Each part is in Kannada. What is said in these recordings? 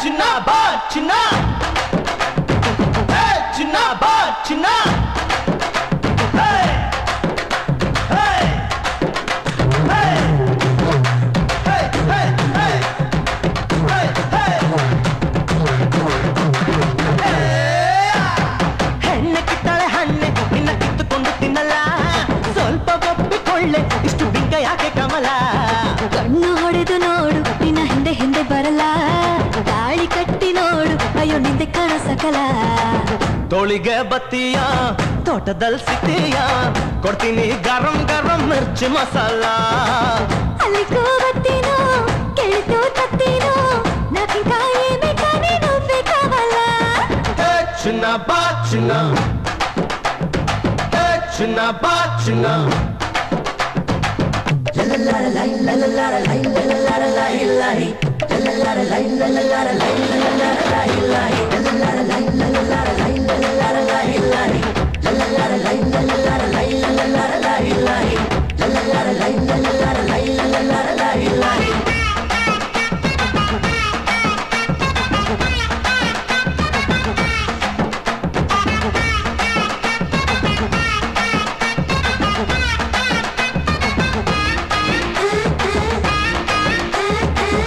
ಚಿನ್ನ ಬಾ ಚಿನ್ನ, ಚಿನ್ನ ಬಾ ಚಿನ್ನ, ಹೆಣ್ಣೆ ಕಿತ್ತಾಳೆ ಹಣ್ಣೆ ನಿನ್ನ ಕಿತ್ತುಕೊಂಡು ತಿನ್ನಲ್ಲ, ಸ್ವಲ್ಪ ಒಪ್ಪಿಕೊಳ್ಳೆ ಇಷ್ಟು ಬಿಂಕ ಯಾಕೆ ಕಮಲ. ಕಣ್ಣು ಹೊಡೆದು ನೋಡು ನಿನ್ನ ಹಿಂದೆ ಹಿಂದೆ ಬರಲ್ಲ, ಗಾಳಿ ಕಟ್ಟಿ ನೋಡು ಅಯ್ಯೋ ನಿಂದೆ ಕಾಣ ಸಕಲ. ತೋಳಿಗೆ ಬತ್ತೀಯ ತೋಟದಲ್ಲಿ ಸಿಗ್ತೀಯ, ಕೊಡ್ತೀನಿ ಗರಂ ಗರಂ ಮಿರ್ಚಿ ಮಸಾಲ. ಅಲ್ಲಿಗೂ ಬತ್ತೀನೋ ಕೇಳಿತು ತತ್ತೀನೋ, ನಾಕಿಕಾಯಿ ಬೇಕಾ ನೀನು ಬೇಕಾವಲ್ಲ. ಚಿನ್ನ ಬಾ ಚಿನ್ನ, ಚಿನ್ನ ಬಾ ಚಿನ್ನ.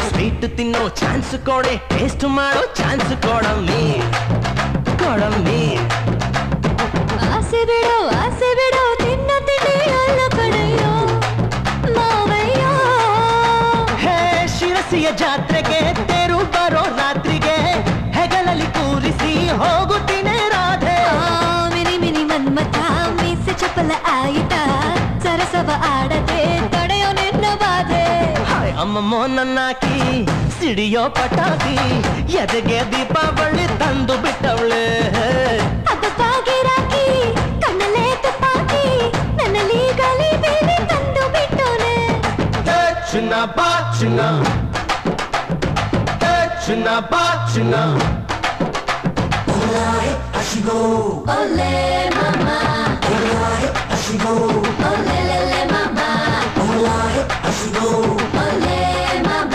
ಸ್ವೀಟ್ ತಿನ್ನೋ ಚಾನ್ಸ್ ಕೊಡೆ, ಟೇಸ್ಟ್ ಮಾಡೋ ಚಾನ್ಸ್ ಕೊಡಮ್ಮಿ ಕೊಡಮ್ಮಿ. ಆಸೆ ಬಿಡೋ ತಿನ್ನು ತಿಂಡಿ ಅಲ್ಲ ಕಡೆಯೋ ಮಾವಯ್ಯೋ. ಹೇ ಶಿರಸಿಯ ಜಾತ್ರೆಗೆ ತೇರು ಬರೋ ರಾತ್ರಿಗೆ, ಹೆಗಲಲ್ಲಿ ಕೂರಿಸಿ ಹೋಗುತ್ತೀನಿ ರಾಧೆ. ಮಿನಿ ಮಿನಿ ಮನ್ಮಥ ಮೀಸೆ ಚಪಲ ಆಯಿತಾ, ಸರಸವ ಆಡದೆ ತಡೆಯೋ ನಿನ್ನ ಬಾಧೆ. ಹಾಯ್ ಅಮ್ಮಮ್ಮೋ ನನ್ನಾಕಿ ಸಿಡಿಯೋ ಪಟಾಕಿ, ಎದೆಗೆ ದೀಪಾವಳಿ ತಂದು ಬಿಟ್ಟವಳೆ. ಹಬ್ಬವಾಗಿರಾಕಿ ಕಣ್ಣಲ್ಲೇ ತುಪ್ಪಾಕಿ, ನನ್ನಲ್ಲಿ ಗಾಲಿ ಬೇರೆ ತಂದು ಬಿಟ್ಟೋನೆ. ಚಿನ್ನ ಬಾ ಚಿನ್ನ, ಚಿನ್ನ ಬಾ ಚಿನ್ನ. ಒಲೆ ಮಾಮ, ಒಲೆ ಲೆಲೆ ಮಾಮ, ಒಲೆ ಮಾಮ.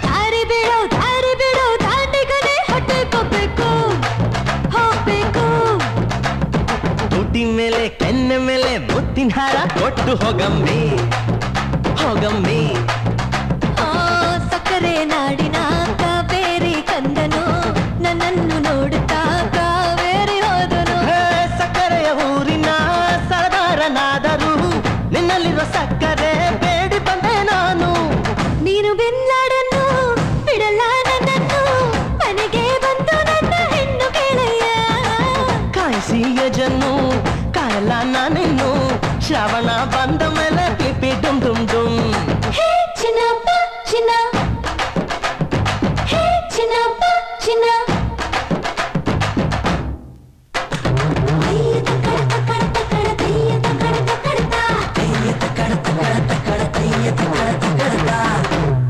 ದಾರಿ ಬಿಡೋ ದಾಂಡಿಗನೆ ಹೊಟ್ಟೆಕೋಬೇಕು ಹೋಗ್ಬೇಕು. ತುಟಿ ಮೇಲೆ ಕೆನ್ನೆ ಮೇಲೆ ಮುತ್ತಿನ ಹಾರ ಕೊಟ್ಟು ಹೋಗಮ್ಮಿ ಹೋಗಮ್ಮಿ. ಸಕ್ಕರೆ ನಾಡಿನ ಕಾವೇರಿ ಕಂದನು, ನನ್ನನ್ನು ನೋಡುತ್ತಾ ಕಾವೇರಿ ಹೋದನು. ಸಕ್ಕರೆಯ ಊರಿನ ಸರದಾರನಾದರೂ, ನಿನ್ನಲ್ಲಿರೋ ಸಕ್ಕರೆ ಬೇಡಿ ಬಂದೆ ನಾನು. ನೀನು ಬೆನ್ನಾಡನ್ನು ಬಿಡಲ್ಲ ನನ್ನನ್ನು, ಮನೆಗೆ ಬಂದು ನನ್ನ ಹೆಣ್ಣು ಕೇಳಯ್ಯ. ಕಾಯಿಸಿ ಯಜನ್ನು ಕಾಯಲ್ಲ ನಾನಿನ್ನು, ಶ್ರಾವಣ ಬಂದ ಮೇಲೆ ಪಿಪಿ ಡುಮ್ ಡುಮ್ ಡುಮ್. ಹೇ ಚಿನ್ನಪ್ಪ ಚಿನ್ನ, ಹೇ ಚಿನ್ನಪ್ಪ ಚಿನ್ನ.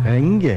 ಹೆಂಗೆ